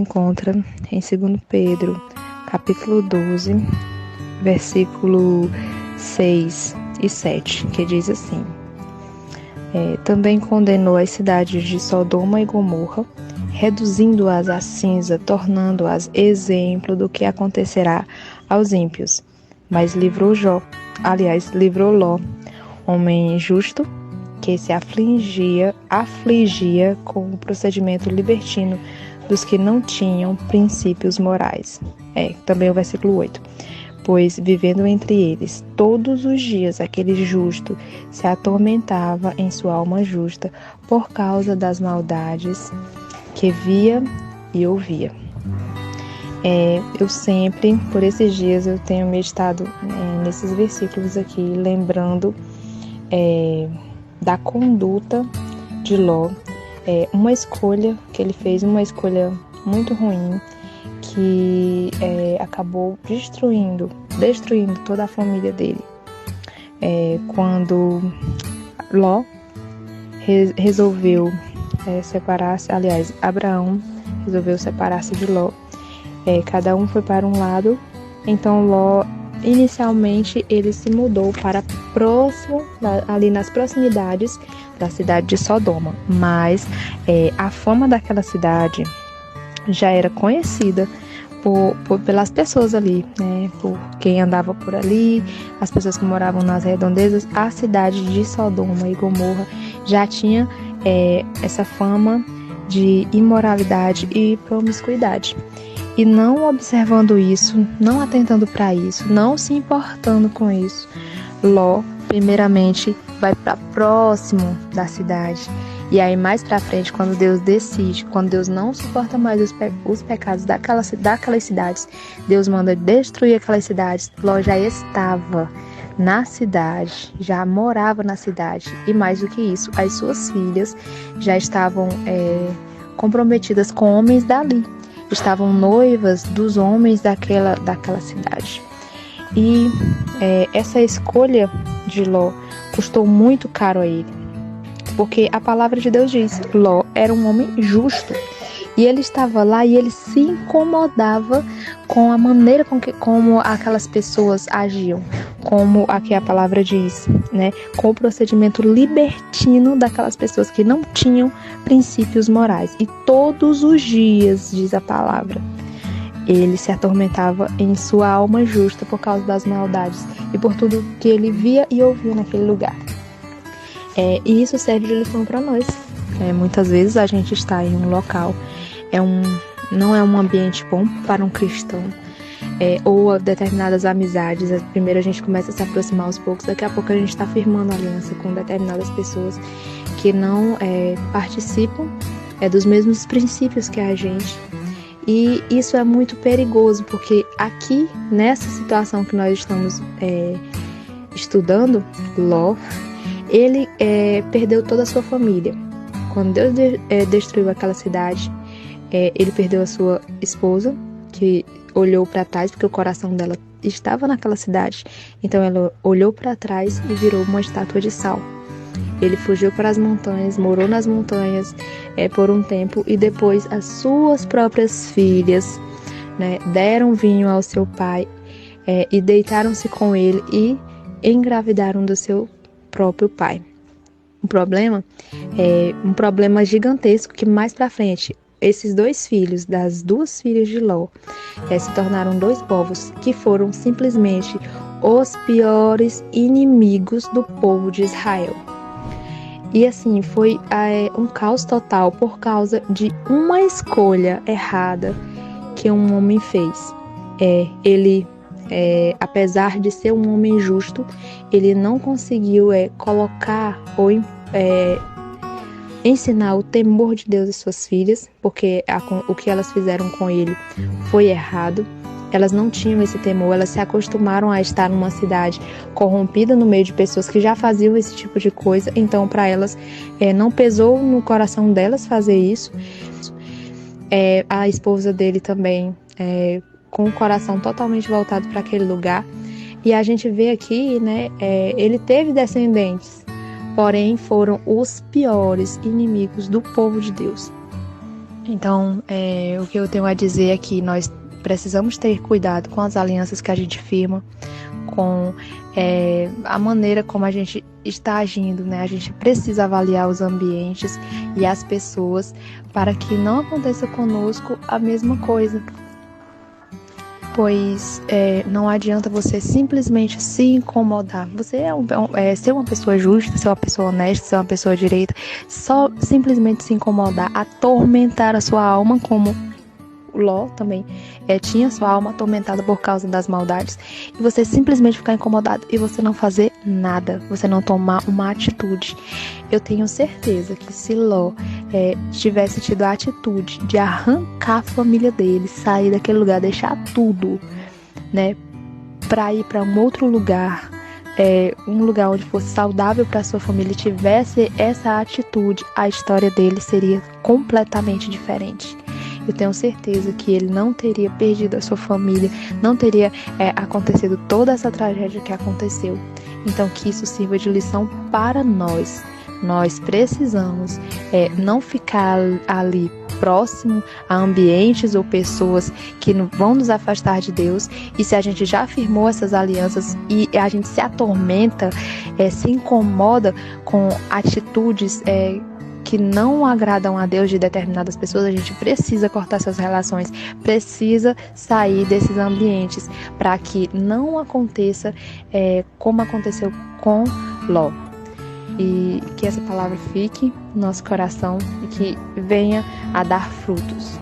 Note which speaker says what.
Speaker 1: Encontra em 2 Pedro, capítulo 12, versículo 6 e 7, que diz assim: também condenou as cidades de Sodoma e Gomorra, reduzindo-as a cinza, tornando-as exemplo do que acontecerá aos ímpios. Mas livrou Ló, homem justo, que se afligia com o procedimento libertino dos que não tinham princípios morais. Também o versículo 8. Pois, vivendo entre eles todos os dias, aquele justo se atormentava em sua alma justa por causa das maldades que via e ouvia. Eu sempre, por esses dias, eu tenho meditado nesses versículos aqui, lembrando da conduta de Ló, uma escolha que ele fez, uma escolha muito ruim, que acabou destruindo toda a família dele. Quando Ló resolveu separar-se, Abraão resolveu separar-se de Ló, cada um foi para um lado. Então Ló, inicialmente, ele se mudou para próximo, ali nas proximidades da cidade de Sodoma, mas a fama daquela cidade já era conhecida pelas pessoas ali, por quem andava por ali, as pessoas que moravam nas redondezas. A cidade de Sodoma e Gomorra já tinha essa fama de imoralidade e promiscuidade. E não observando isso, não atentando para isso, não se importando com isso, Ló, primeiramente, vai para próximo da cidade. E aí, mais para frente, quando Deus decide, quando Deus não suporta mais os pecados daquelas cidades, Deus manda destruir aquelas cidades. Ló já estava na cidade, já morava na cidade. E mais do que isso, as suas filhas já estavam comprometidas com homens dali. Estavam noivas dos homens daquela cidade. E essa escolha de Ló custou muito caro a ele, porque a palavra de Deus diz: Ló era um homem justo, e ele estava lá e ele se incomodava com a maneira como aquelas pessoas agiam, como aqui a palavra diz, com o procedimento libertino daquelas pessoas que não tinham princípios morais. E todos os dias, diz a palavra, ele se atormentava em sua alma justa por causa das maldades e por tudo que ele via e ouvia naquele lugar. E isso serve de lição para nós. Muitas vezes a gente está em um local, não é um ambiente bom para um cristão, ou determinadas amizades. Primeiro a gente começa a se aproximar aos poucos, daqui a pouco a gente está firmando aliança com determinadas pessoas que não participam dos mesmos princípios que a gente. E isso é muito perigoso, porque aqui, nessa situação que nós estamos estudando, Ló, ele perdeu toda a sua família. Quando Deus destruiu aquela cidade, ele perdeu a sua esposa, que olhou para trás, porque o coração dela estava naquela cidade. Então ela olhou para trás e virou uma estátua de sal. Ele fugiu para as montanhas, morou nas montanhas por um tempo, e depois as suas próprias filhas deram vinho ao seu pai e deitaram-se com ele e engravidaram do seu próprio pai. Um problema gigantesco, que mais para frente esses dois filhos, das duas filhas de Ló, se tornaram dois povos que foram simplesmente os piores inimigos do povo de Israel. E assim, foi um caos total por causa de uma escolha errada que um homem fez. Ele, apesar de ser um homem justo, ele não conseguiu colocar ou ensinar o temor de Deus às suas filhas, porque o que elas fizeram com ele foi errado. Elas não tinham esse temor, elas se acostumaram a estar numa cidade corrompida, no meio de pessoas que já faziam esse tipo de coisa. Então, para elas, não pesou no coração delas fazer isso. A esposa dele também, com o coração totalmente voltado para aquele lugar. E a gente vê aqui, ele teve descendentes, porém foram os piores inimigos do povo de Deus. Então, o que eu tenho a dizer é que nós precisamos ter cuidado com as alianças que a gente firma, com a maneira como a gente está agindo, né? A gente precisa avaliar os ambientes e as pessoas para que não aconteça conosco a mesma coisa. Pois não adianta você simplesmente se incomodar. Você ser uma pessoa justa, ser uma pessoa honesta, ser uma pessoa direita, só simplesmente se incomodar, atormentar a sua alma, como Ló também tinha sua alma atormentada por causa das maldades, e você simplesmente ficar incomodado e você não fazer nada, você não tomar uma atitude. Eu tenho certeza que se Ló tivesse tido a atitude de arrancar a família dele, sair daquele lugar, deixar tudo, né, para ir para um outro lugar, um lugar onde fosse saudável para sua família, tivesse essa atitude, a história dele seria completamente diferente. Eu tenho certeza que ele não teria perdido a sua família, não teria acontecido toda essa tragédia que aconteceu. Então, que isso sirva de lição para nós. Nós precisamos não ficar ali próximo a ambientes ou pessoas que vão nos afastar de Deus. E se a gente já firmou essas alianças e a gente se atormenta, se incomoda com atitudes que não agradam a Deus de determinadas pessoas, a gente precisa cortar essas relações, precisa sair desses ambientes para que não aconteça como aconteceu com Ló. E que essa palavra fique no nosso coração e que venha a dar frutos.